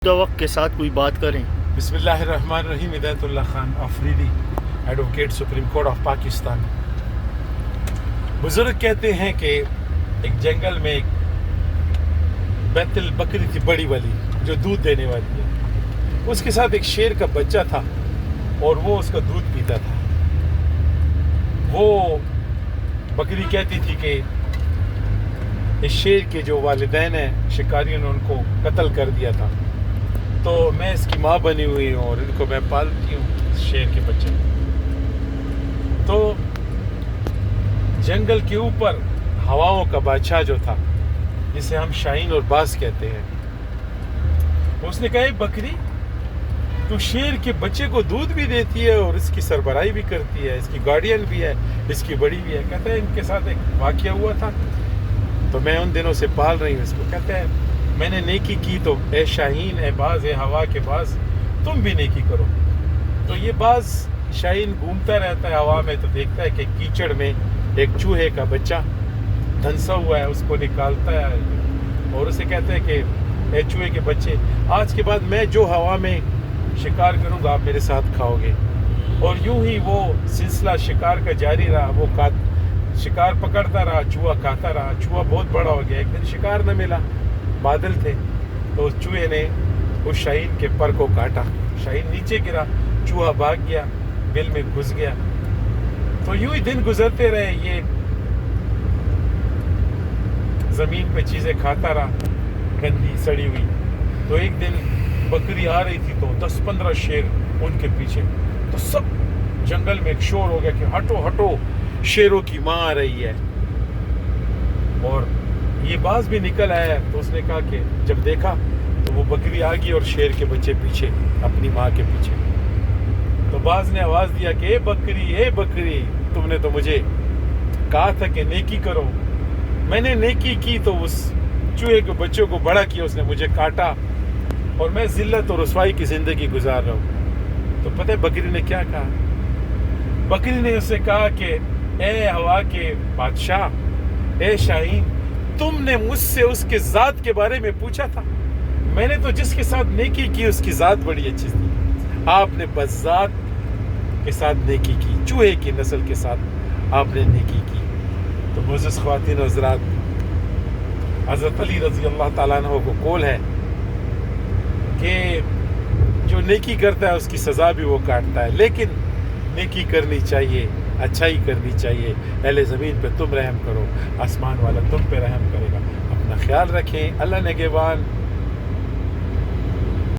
وقت کے ساتھ کوئی بات کریں۔ بسم اللہ الرحمن الرحیم۔ Hidayatullah Khan Afridi, advocate supreme court of Pakistan. بزرگ کہتے ہیں کہ ایک جنگل میں ایک بیتل بکری تھی، بڑی والی جو دودھ دینے والی ہے۔ اس کے ساتھ ایک شیر کا بچہ تھا اور وہ اس کا دودھ پیتا تھا۔ وہ بکری کہتی تھی کہ اس شیر کے جو والدین ہیں شکاریوں نے ان کو قتل کر دیا تھا، تو میں اس کی ماں بنی ہوئی ہوں اور ان کو میں پالتی ہوں، شیر کے بچے۔ تو جنگل کے اوپر ہواؤں کا بادشاہ جو تھا، جسے ہم شاہین اور باز کہتے ہیں، اس نے کہا اے بکری، تو شیر کے بچے کو دودھ بھی دیتی ہے اور اس کی سربراہی بھی کرتی ہے، اس کی گارڈین بھی ہے، اس کی بڑی بھی ہے۔ کہتا ہے ان کے ساتھ ایک واقعہ ہوا تھا تو میں ان دنوں سے پال رہی ہوں اس کو۔ کہتا ہے میں نے نیکی کی تو اے شاہین، اے باز، اے ہوا کے باز، تم بھی نیکی کرو۔ تو یہ باز شاہین گھومتا رہتا ہے ہوا میں، تو دیکھتا ہے کہ کیچڑ میں ایک چوہے کا بچہ دھنسا ہوا ہے، اس کو نکالتا ہے اور اسے کہتا ہے کہ اے چوہے کے بچے، آج کے بعد میں جو ہوا میں شکار کروں گا آپ میرے ساتھ کھاؤ گے۔ اور یوں ہی وہ سلسلہ شکار کا جاری رہا۔ وہ شکار پکڑتا رہا، چوہا کھاتا رہا۔ چوہا بہت بڑا ہو گیا، ایک دن شکار نہ ملا، بادل تھے، تو اس چوہے نے اس شاہین کے پر کو کاٹا۔ شاہین نیچے گرا، چوہا بھاگ گیا، بل میں گھس گیا۔ تو یوں ہی دن گزرتے رہے، یہ زمین پہ چیزیں کھاتا رہا، گندی سڑی ہوئی۔ تو ایک دن بکری آ رہی تھی تو 10-15 شیر ان کے پیچھے، تو سب جنگل میں ایک شور ہو گیا کہ ہٹو ہٹو، شیروں کی ماں آ رہی ہے۔ اور یہ باز بھی نکل آیا، تو اس نے کہا کہ جب دیکھا تو وہ بکری آ گئی اور شیر کے بچے پیچھے، اپنی ماں کے پیچھے۔ تو باز نے آواز دیا کہ اے بکری، تم نے تو مجھے کہا تھا کہ نیکی کرو، میں نے نیکی کی تو اس چوہے کے بچوں کو بڑا کیا، اس نے مجھے کاٹا اور میں ذلت اور رسوائی کی زندگی گزار رہا ہوں۔ تو پتہ ہے بکری نے کیا کہا؟ بکری نے اسے کہا کہ اے ہوا کے بادشاہ، اے شاہین، تم نے مجھ سے اس کے ذات کے بارے میں پوچھا تھا، میں نے تو جس کے ساتھ نیکی کی اس کی ذات بڑی اچھی تھی، آپ نے بس ذات کے ساتھ نیکی کی، چوہے کی نسل کے ساتھ آپ نے نیکی کی۔ تو معزز خواتین و حضرات، حضرت علی رضی اللہ تعالیٰ عنہ کو قول ہے کہ جو نیکی کرتا ہے اس کی سزا بھی وہ کاٹتا ہے، لیکن نیکی کرنی چاہیے، اچھائی کرنی چاہیے۔ اہل زمین پہ تم رحم کرو، آسمان والا تم پہ رحم کرے گا۔ اپنا خیال رکھیں، اللہ نگہبان۔